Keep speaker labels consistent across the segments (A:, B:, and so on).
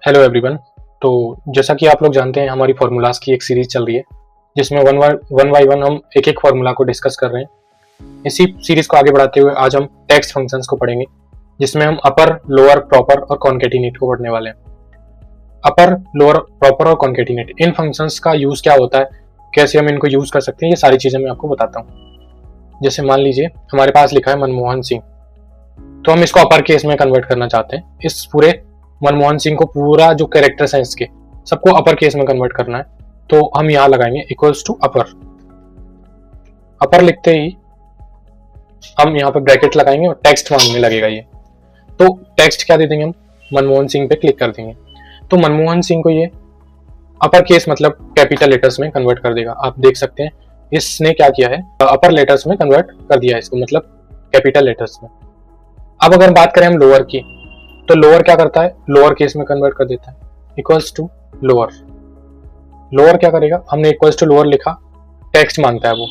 A: Hello everyone. तो जैसा कि आप लोग जानते हैं हमारी फार्मूलाज की एक सीरीज चल रही है जिसमें वन बाय वन हम एक एक फार्मूला को डिस्कस कर रहे हैं। इसी सीरीज को आगे बढ़ाते हुए आज हम टेक्स्ट फंक्शंस को पढ़ेंगे जिसमें हम अपर, लोअर, प्रॉपर और कॉन्केटिनेट को पढ़ने वाले हैं। अपर, लोअर, प्रॉपर और कॉन्केटिनेट इन फंक्शंस का यूज क्या होता है, कैसे हम इनको यूज कर सकते हैं, ये सारी चीजें मैं आपको बताता हूँ। जैसे मान लीजिए हमारे पास लिखा है मनमोहन सिंह, तो हम इसको अपर केस में कन्वर्ट करना चाहते हैं। इस पूरे मनमोहन सिंह को पूरा जो कैरेक्टर्स हैं इसके सबको अपर केस में कन्वर्ट करना है, तो हम यहां लगाएंगे इक्वल्स टू अपर। अपर लिखते ही हम यहाँ पे ब्रैकेट लगाएंगे और टेक्स्ट मांगने लगेगा ये। तो टेक्स्ट क्या दे देंगे हम, मनमोहन सिंह पे क्लिक कर देंगे तो मनमोहन सिंह को ये अपर केस मतलब कैपिटल लेटर्स में कन्वर्ट कर देगा। आप देख सकते हैं इसने क्या किया है, अपर लेटर्स में कन्वर्ट कर दिया है इसको, मतलब कैपिटल लेटर्स में। अब अगर बात करें हम लोअर की, तो लोअर क्या करता है, लोअर केस में कन्वर्ट कर देता है इक्वल्स टू लोअर। लोअर क्या करेगा, हमने इक्वल्स टू लोअर लिखा, टेक्स्ट मांगता है वो,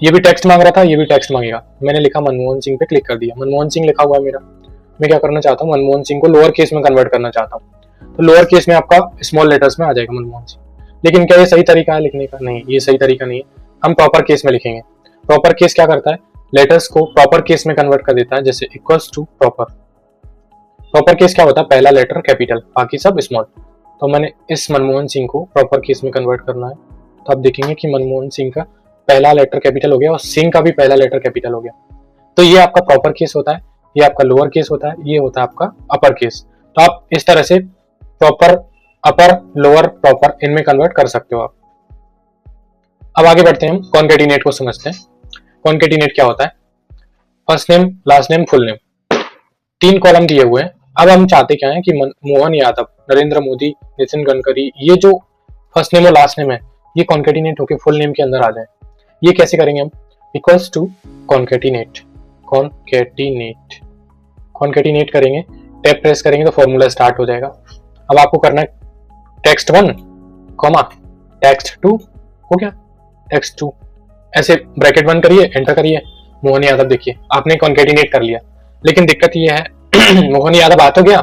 A: ये भी टेक्स्ट मांग रहा था, ये भी टेक्स्ट मांगेगा। मैंने लिखा मनमोहन सिंह पे क्लिक कर दिया, मनमोहन सिंह लिखा हुआ है मेरा। मैं क्या करना चाहता हूँ, मनमोहन सिंह को लोअर केस में कन्वर्ट करना चाहता हूँ, तो लोअर केस में आपका स्मॉल लेटर्स में आ जाएगा मनमोहन सिंह। लेकिन क्या ये सही तरीका है लिखने का? नहीं, ये सही तरीका नहीं है। हम प्रॉपर केस में लिखेंगे। प्रॉपर केस क्या करता है, लेटर्स को प्रॉपर केस में कन्वर्ट कर देता है, जैसे equals to proper. Proper case क्या होता है, पहला लेटर कैपिटल, बाकी सब स्मॉल। तो मैंने इस मनमोहन सिंह को प्रॉपर केस में कन्वर्ट करना है, तो आप देखेंगे कि मनमोहन सिंह का पहला लेटर कैपिटल हो गया और सिंह का भी पहला लेटर कैपिटल हो गया। तो ये आपका प्रॉपर केस होता है, ये आपका लोअर केस होता है, ये होता है आपका अपर केस। तो आप इस तरह से प्रॉपर, अपर, लोअर, प्रॉपर इनमें कन्वर्ट कर सकते हो आप। अब आगे बढ़ते हैं, हम कॉन्केटिनेट को समझते हैं। कॉन्केटिनेट क्या होता है, first name, last name, full name, 3 column दिए हुए हैं। अब हम चाहते क्या है कि मोहन यादव, नरेंद्र मोदी, नितिन गडकरी, ये जो फर्स्ट नेम और लास्ट नेम है ये कॉन्केटिनेट होकर फुल नेम के अंदर आ जाए। ये कैसे करेंगे हम, equals to concatenate. Concatenate concatenate करेंगे, टैब प्रेस करेंगे तो फॉर्मूला स्टार्ट हो जाएगा। अब आपको करना है टेक्स्ट 1 कॉमा टेक्स्ट 2, हो गया टेक्स्ट 2, ऐसे ब्रैकेट बंद करिए, एंटर करिए, मोहन यादव देखिए आपने कॉन्केटिनेट कर लिया। लेकिन दिक्कत ये है मोहन यादव आ तो गया,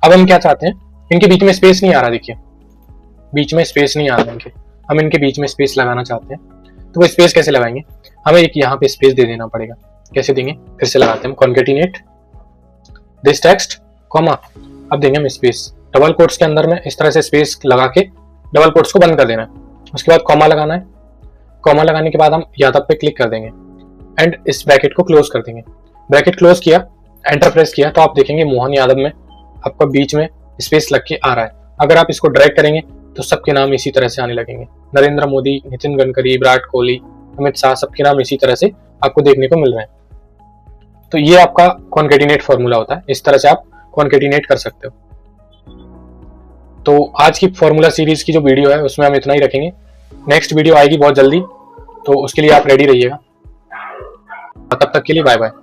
A: अब हम क्या चाहते हैं, इनके बीच में स्पेस नहीं आ रहा, देखिए बीच में स्पेस नहीं आ रहा इनके, हम इनके बीच में स्पेस लगाना चाहते हैं। तो वो स्पेस कैसे लगाएंगे, हमें एक यहाँ पे स्पेस दे देना पड़ेगा। कैसे देंगे, फिर से लगाते हैं, कॉन्केटिनेट दिस टेक्स्ट कॉमा, अब देंगे हम स्पेस, डबल कोट्स के अंदर में इस तरह से स्पेस लगा के डबल कोट्स को बंद कर देना है। उसके बाद कॉमा लगाना है, कॉमा लगाने के बाद हम यादव पे क्लिक कर देंगे एंड इस ब्रैकेट को क्लोज कर देंगे। ब्रैकेट क्लोज किया, एंटर प्रेस किया, तो आप देखेंगे मोहन यादव में आपका बीच में स्पेस लग के आ रहा है। अगर आप इसको ड्रैग करेंगे तो सबके नाम इसी तरह से आने लगेंगे, नरेंद्र मोदी, नितिन गडकरी, विराट कोहली, अमित शाह, सबके नाम इसी तरह से आपको देखने को मिल रहे हैं। तो ये आपका कॉन्केटिनेट फॉर्मूला होता है, इस तरह से आप कॉन्केटिनेट कर सकते हो। तो आज की फॉर्मूला सीरीज की जो वीडियो है उसमें हम इतना ही रखेंगे। नेक्स्ट वीडियो आएगी बहुत जल्दी, तो उसके लिए आप रेडी रहिएगा। तब तक के लिए बाय बाय।